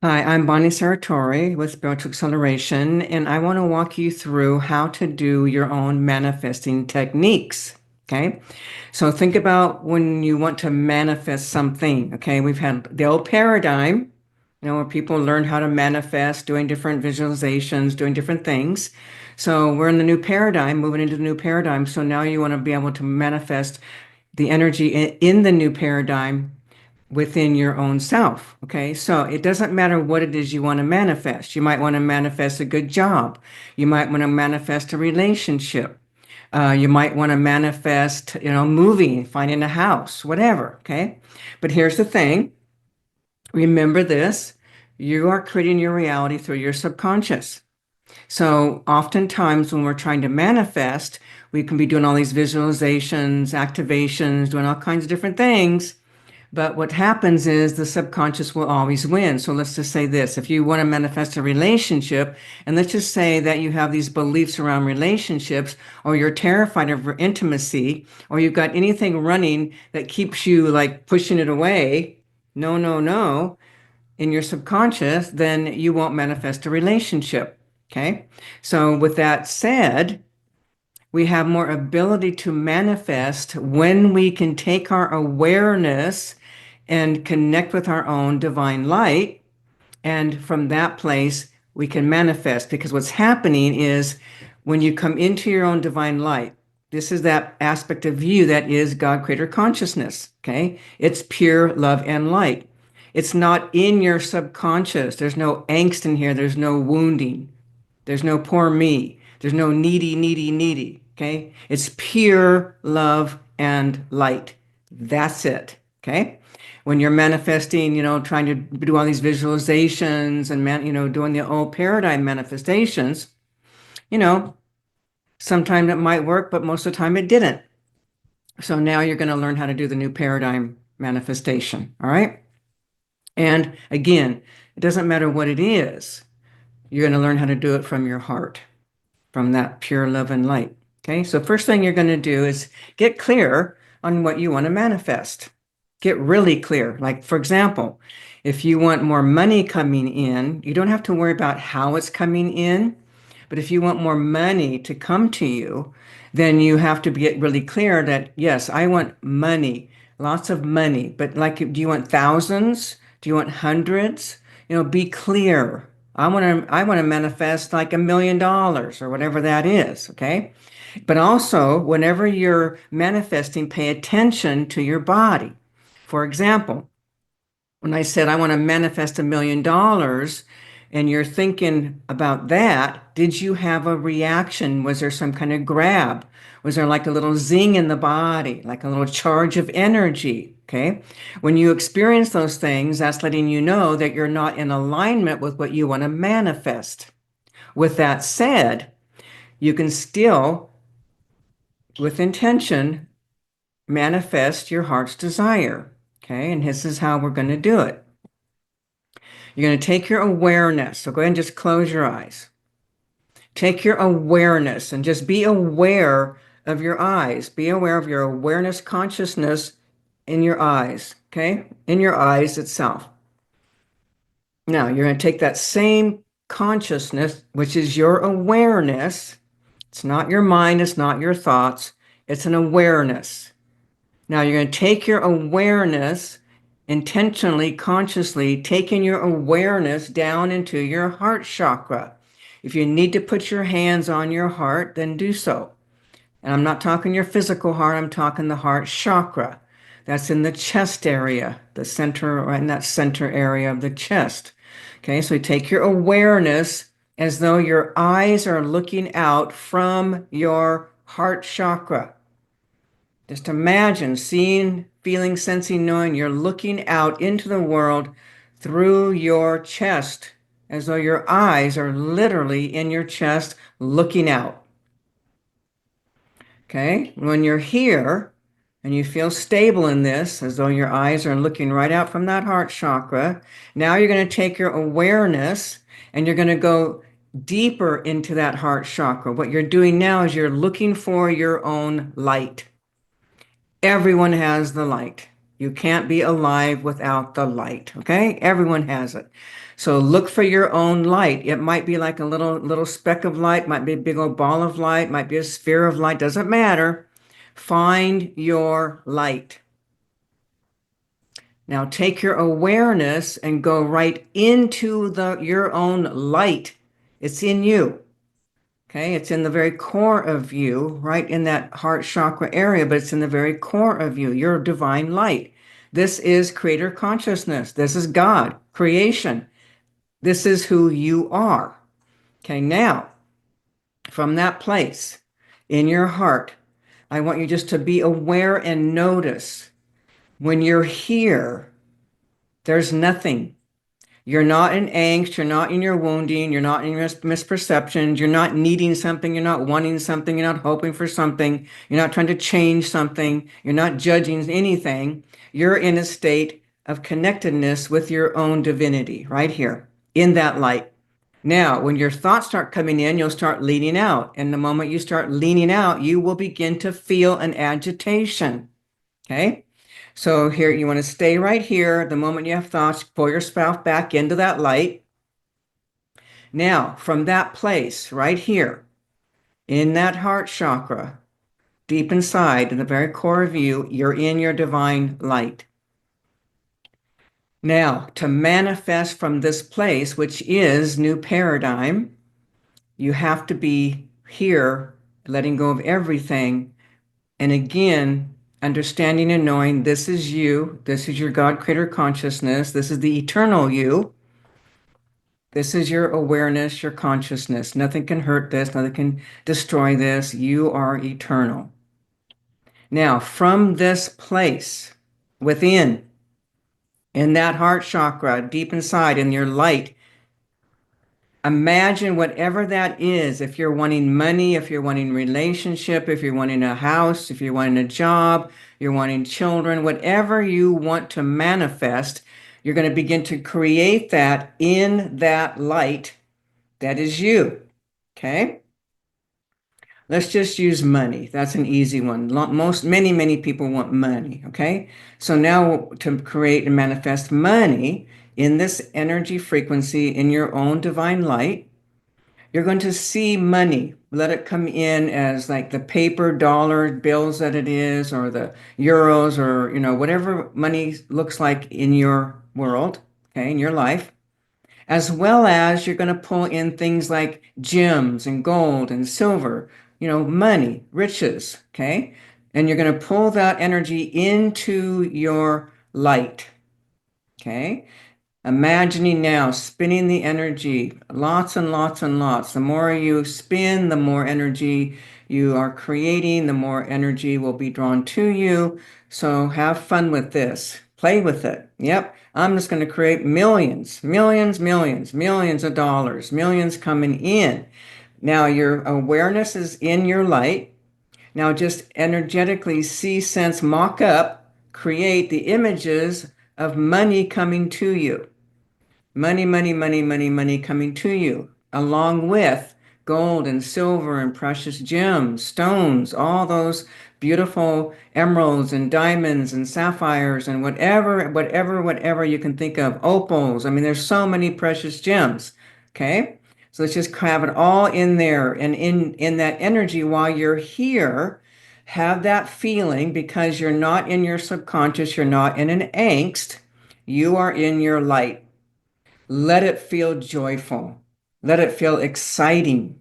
Hi, I'm Bonnie Serratore with Spiritual Acceleration, and I want to walk you through how to do your own manifesting techniques. Okay. So think about when you want to manifest something. Okay. We've had the old paradigm, where people learn how to manifest, doing different visualizations, doing different things. So we're in the new paradigm, moving into the new paradigm. So now you want to be able to manifest the energy in the new paradigm within your own self. Okay. So it doesn't matter what it is you want to manifest. You might want to manifest a good job. You might want to manifest a relationship. You might want to manifest, moving, finding a house, whatever. Okay. But here's the thing. Remember this. You are creating your reality through your subconscious. So oftentimes when we're trying to manifest, we can be doing all these visualizations, activations, doing all kinds of different things. But what happens is the subconscious will always win. So let's just say this. If you want to manifest a relationship, and let's just say that you have these beliefs around relationships, or you're terrified of intimacy, or you've got anything running that keeps you like pushing it away, no, no, no, in your subconscious, then you won't manifest a relationship. Okay. So with that said, we have more ability to manifest when we can take our awareness and connect with our own divine light. And from that place, we can manifest because what's happening is when you come into your own divine light, this is that aspect of you that is God creator consciousness. Okay. It's pure love and light. It's not in your subconscious. There's no angst in here. There's no wounding. There's no poor me. There's no needy, needy, needy. Okay. It's pure love and light. That's it. Okay. When you're manifesting, trying to do all these visualizations and, doing the old paradigm manifestations, you know, sometimes it might work, but most of the time it didn't. So now you're going to learn how to do the new paradigm manifestation. All right. And again, it doesn't matter what it is. You're going to learn how to do it from your heart, from that pure love and light. Okay, so first thing you're going to do is get clear on what you want to manifest. Get really clear. Like, for example, if you want more money coming in, you don't have to worry about how it's coming in. But if you want more money to come to you, then you have to get really clear that, yes, I want money, lots of money. But like, do you want thousands? Do you want hundreds? Be clear. I want to manifest like $1 million or whatever that is, okay? But also, whenever you're manifesting, pay attention to your body. For example, when I said I want to manifest $1 million and you're thinking about that, did you have a reaction? Was there some kind of grab? Was there like a little zing in the body, like a little charge of energy? Okay. When you experience those things, that's letting you know that you're not in alignment with what you want to manifest. With that said, you can still, with intention, manifest your heart's desire. Okay. And this is how we're going to do it. You're going to take your awareness. So go ahead and just close your eyes. Take your awareness and just be aware of your eyes. Be aware of your awareness consciousness in your eyes, okay? In your eyes itself. Now, you're going to take that same consciousness, which is your awareness. It's not your mind, it's not your thoughts, it's an awareness. Now, you're going to take your awareness intentionally, consciously, taking your awareness down into your heart chakra. If you need to put your hands on your heart, then do so. And I'm not talking your physical heart, I'm talking the heart chakra. That's in the chest area, the center, right in that center area of the chest. Okay, so you take your awareness as though your eyes are looking out from your heart chakra. Just imagine seeing, feeling, sensing, knowing you're looking out into the world through your chest, as though your eyes are literally in your chest looking out. Okay? When you're here and you feel stable in this, as though your eyes are looking right out from that heart chakra, now you're going to take your awareness and you're going to go deeper into that heart chakra. What you're doing now is you're looking for your own light. Everyone has the light. You can't be alive without the light, okay? Everyone has it. So look for your own light. It might be like a little speck of light, might be a big old ball of light, might be a sphere of light, doesn't matter. Find your light. Now take your awareness and go right into your own light. It's in you. Okay, it's in the very core of you, right in that heart chakra area, but it's in the very core of you, your divine light. This is creator consciousness. This is God, creation. This is who you are. Okay, now from that place in your heart, I want you just to be aware and notice when you're here, there's nothing. You're not in angst, you're not in your wounding, you're not in your misperceptions, you're not needing something, you're not wanting something, you're not hoping for something, you're not trying to change something, you're not judging anything. You're in a state of connectedness with your own divinity right here in that light. Now, when your thoughts start coming in, you'll start leaning out. And the moment you start leaning out, you will begin to feel an agitation. Okay? So here, you want to stay right here. The moment you have thoughts, pull yourself back into that light. Now, from that place right here, in that heart chakra, deep inside, in the very core of you, you're in your divine light. Now, to manifest from this place, which is new paradigm, you have to be here, letting go of everything. And again, understanding and knowing this is you, this is your God creator consciousness, this is the eternal you. This is your awareness, your consciousness. Nothing can hurt this, nothing can destroy this. You are eternal. Now, from this place within, in that heart chakra, deep inside, in your light, imagine whatever that is. If you're wanting money, if you're wanting relationship, if you're wanting a house, if you're wanting a job, you're wanting children, whatever you want to manifest, you're going to begin to create that in that light that is you. Okay? Let's just use money. That's an easy one. Many people want money. Okay? So now to create and manifest money in this energy frequency in your own divine light, you're going to see money. Let it come in as like the paper dollar bills that it is, or the euros, or whatever money looks like in your world, okay, in your life. As well as you're going to pull in things like gems and gold and silver, money, riches, okay? And you're going to pull that energy into your light, okay? Imagining now, spinning the energy, lots and lots and lots. The more you spin, the more energy you are creating, the more energy will be drawn to you. So have fun with this. Play with it. Yep. I'm just going to create millions, millions, millions, millions of dollars, millions coming in. Now your awareness is in your light. Now just energetically see, sense, mock up, create the images of money coming to you. Money, money, money, money, money coming to you, along with gold and silver and precious gems, stones, all those beautiful emeralds and diamonds and sapphires and whatever you can think of, opals. I mean, there's so many precious gems. Okay. So let's just have it all in there, and in that energy while you're here, have that feeling, because you're not in your subconscious, you're not in an angst, you are in your light. Let it feel joyful. Let it feel exciting.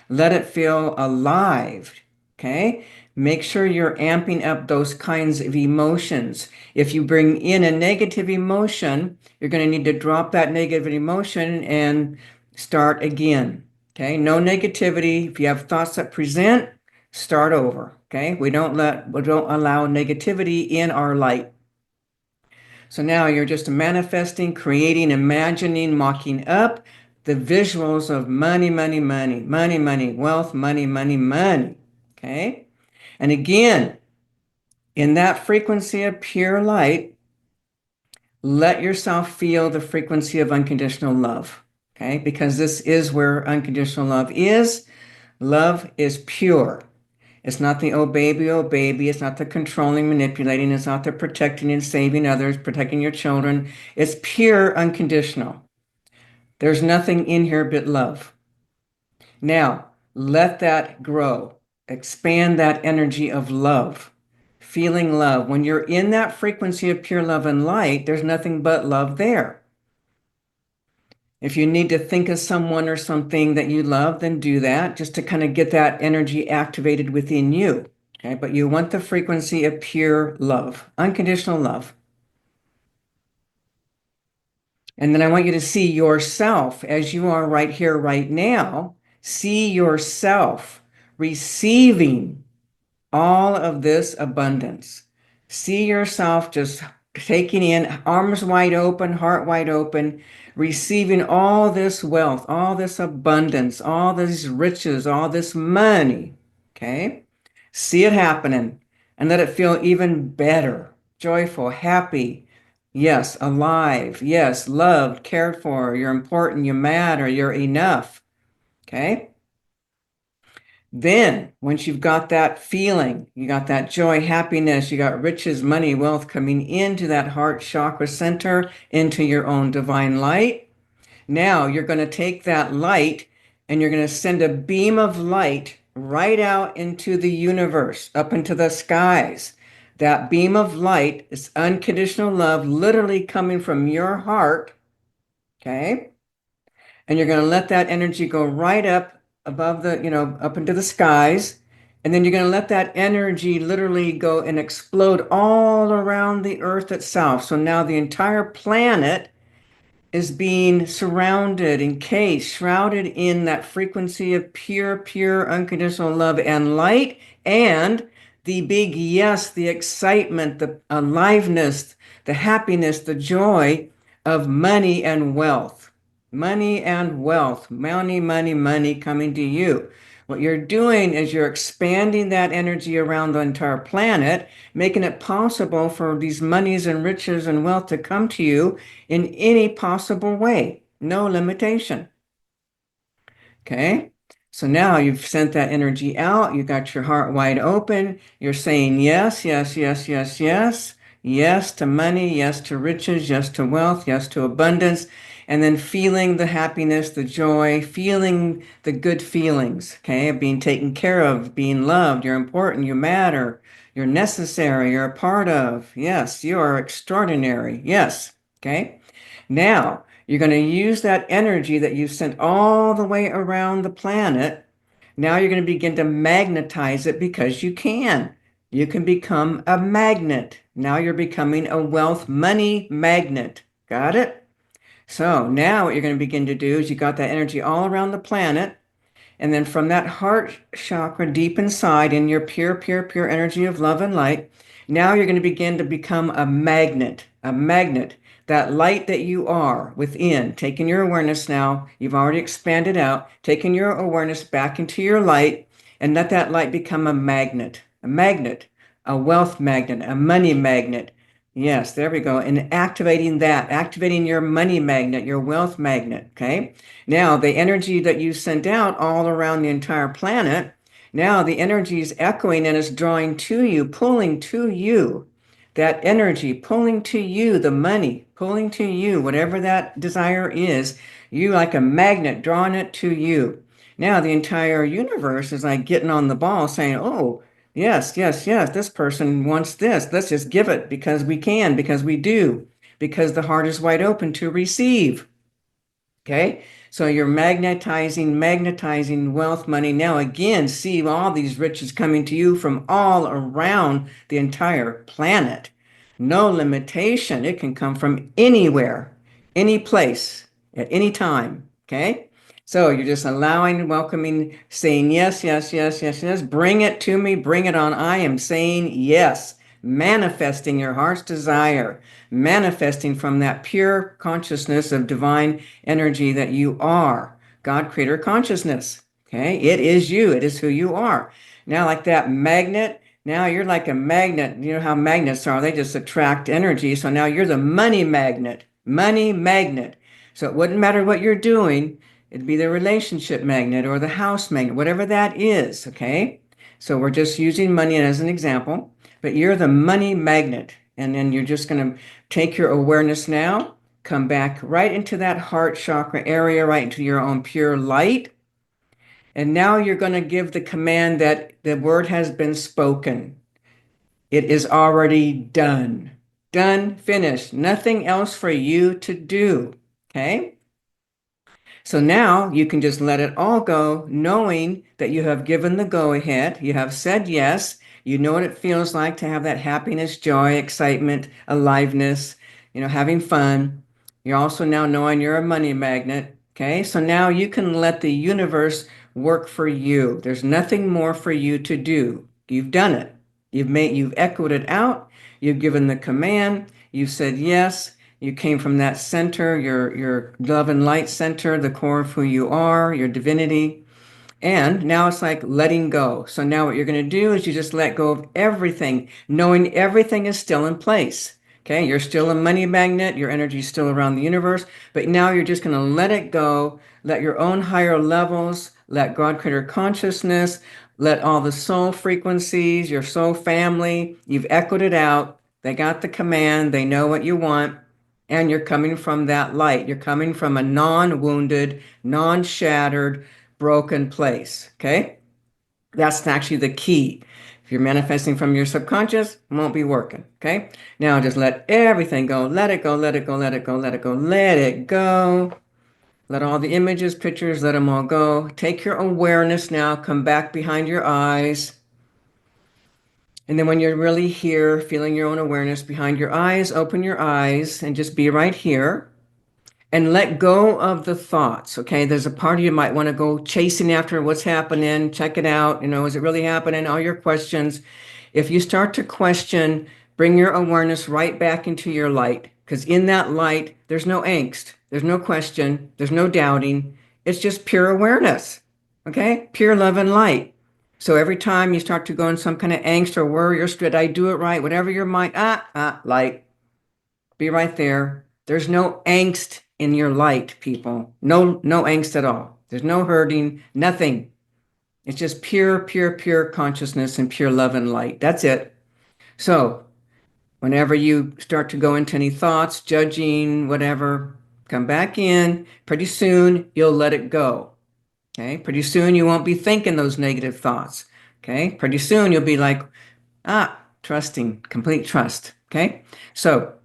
Let it feel alive. Okay? Make sure you're amping up those kinds of emotions. If you bring in a negative emotion, you're going to need to drop that negative emotion and start again. Okay? No negativity. If you have thoughts that present, start over. Okay? We don't allow negativity in our light. So now you're just manifesting, creating, imagining, mocking up the visuals of money, money, money, money, money, wealth, money, money, money. Okay? And again, in that frequency of pure light, let yourself feel the frequency of unconditional love. Okay? Because this is where unconditional love is. Love is pure. It's not the oh baby, oh baby. It's not the controlling, manipulating. It's not the protecting and saving others, protecting your children. It's pure unconditional. There's nothing in here but love. Now, let that grow. Expand that energy of love, feeling love. When you're in that frequency of pure love and light, there's nothing but love there. If you need to think of someone or something that you love, then do that just to kind of get that energy activated within you. Okay, but you want the frequency of pure love, unconditional love. And then I want you to see yourself as you are right here, right now. See yourself receiving all of this abundance. See yourself just taking in, arms wide open, heart wide open, receiving all this wealth, all this abundance, all these riches, all this money. Okay? See it happening and let it feel even better, joyful, happy. Yes, alive. Yes, loved, cared for. You're important, you matter, you're enough. Okay? Then, once you've got that feeling, you got that joy, happiness, you got riches, money, wealth coming into that heart chakra center, into your own divine light. Now you're going to take that light and you're going to send a beam of light right out into the universe, up into the skies. That beam of light is unconditional love, literally coming from your heart. Okay. And you're going to let that energy go right up above the, up into the skies. And then you're going to let that energy literally go and explode all around the earth itself. So now the entire planet is being surrounded, encased, shrouded in that frequency of pure, pure, unconditional love and light. And the big yes, the excitement, the aliveness, the happiness, the joy of money and wealth. Money and wealth, money, money, money coming to you. What you're doing is you're expanding that energy around the entire planet, making it possible for these monies and riches and wealth to come to you in any possible way. No limitation. Okay? So now you've sent that energy out. You got your heart wide open. You're saying yes, yes, yes, yes, yes. Yes to money, yes to riches, yes to wealth, yes to abundance. And then feeling the happiness, the joy, feeling the good feelings, okay, of being taken care of, being loved. You're important, you matter, you're necessary, you're a part of. Yes, you are extraordinary. Yes, okay. Now, you're going to use that energy that you've sent all the way around the planet. Now you're going to begin to magnetize it because you can. You can become a magnet. Now you're becoming a wealth money magnet. Got it? So now what you're going to begin to do is you got that energy all around the planet. And then from that heart chakra deep inside in your pure, pure, pure energy of love and light, now you're going to begin to become a magnet, a magnet. That light that you are within, taking your awareness now, you've already expanded out, taking your awareness back into your light, and let that light become a magnet, a wealth magnet, a money magnet. Yes, there we go. And activating that, activating your money magnet, your wealth magnet. Okay. Now, the energy that you sent out all around the entire planet, now the energy is echoing and is drawing to you, pulling to you that energy, pulling to you the money, pulling to you whatever that desire is, you like a magnet drawing it to you. Now, the entire universe is like getting on the ball saying, oh, yes, yes, yes, this person wants this. Let's just give it because we can, because we do, because the heart is wide open to receive. Okay, so you're magnetizing wealth, money. Now, again, see all these riches coming to you from all around the entire planet. No limitation. It can come from anywhere, any place, at any time. Okay, so you're just allowing, welcoming, saying yes, yes, yes, yes, yes. Bring it to me. Bring it on. I am saying yes. Manifesting your heart's desire, manifesting from that pure consciousness of divine energy that you are, God creator consciousness. Okay, it is you, it is who you are. Now, like that magnet, now you're like a magnet. You know how magnets are, they just attract energy. So now you're the money magnet, money magnet. So it wouldn't matter what you're doing, it'd be the relationship magnet or the house magnet, whatever that is. Okay, so we're just using money as an example, but you're the money magnet. And then you're just going to take your awareness now come back right into that heart chakra area, right into your own pure light. And now you're going to give the command that the word has been spoken. It is already done. Done, finished. Nothing else for you to do. Okay? So now you can just let it all go, knowing that you have given the go ahead. You have said yes. You know what it feels like to have that happiness, joy, excitement, aliveness, having fun. You're also now knowing you're a money magnet. Okay. So now you can let the universe work for you. There's nothing more for you to do. You've done it. You've echoed it out. You've given the command. You've said yes. You came from that center, your love and light center, the core of who you are, your divinity. And now it's like letting go. So now what you're going to do is you just let go of everything, knowing everything is still in place. Okay, you're still a money magnet, your energy is still around the universe, but now you're just going to let it go, let your own higher levels, let God Creator Consciousness, let all the soul frequencies, your soul family, you've echoed it out. They got the command, they know what you want, and you're coming from that light. You're coming from a non-wounded, non-shattered, broken place. Okay? That's actually the key. If you're manifesting from your subconscious, it won't be working. Okay? Now just let everything go. Let it go, let it go, let it go, let it go, let it go. Let all the images, pictures, let them all go. Take your awareness now, come back behind your eyes. And then when you're really here, feeling your own awareness behind your eyes, open your eyes and just be right here. And let go of the thoughts. Okay. There's a part of you might want to go chasing after what's happening, check it out. Is it really happening? All your questions. If you start to question, bring your awareness right back into your light. Because in that light, there's no angst, there's no question, there's no doubting. It's just pure awareness. Okay. Pure love and light. So every time you start to go in some kind of angst or worry or did I do it right? Whatever your mind, light, be right there. There's no angst in your light, people. No angst at all. There's no hurting, nothing. It's just pure, pure, pure consciousness and pure love and light. That's it. So whenever you start to go into any thoughts, judging, whatever, come back in. Pretty soon you'll let it go. Okay. Pretty soon you won't be thinking those negative thoughts. Okay. Pretty soon you'll be like, trusting, complete trust. Okay. So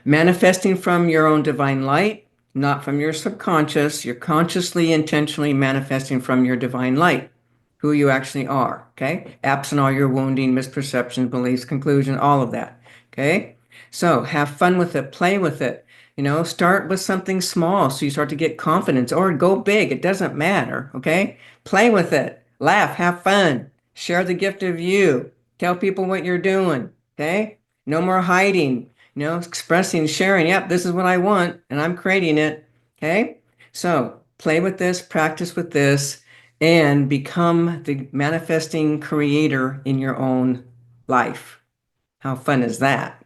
manifesting from your own divine light, not from your subconscious. You're consciously, intentionally manifesting from your divine light, who you actually are, okay? Absent all your wounding, misperceptions, beliefs, conclusion, all of that, okay? So have fun with it, play with it. Start with something small so you start to get confidence, or go big. It doesn't matter, okay? Play with it, laugh, have fun, share the gift of you, tell people what you're doing, okay? No more hiding, expressing, sharing. Yep, this is what I want, and I'm creating it, okay? So play with this, practice with this, and become the manifesting creator in your own life. How fun is that?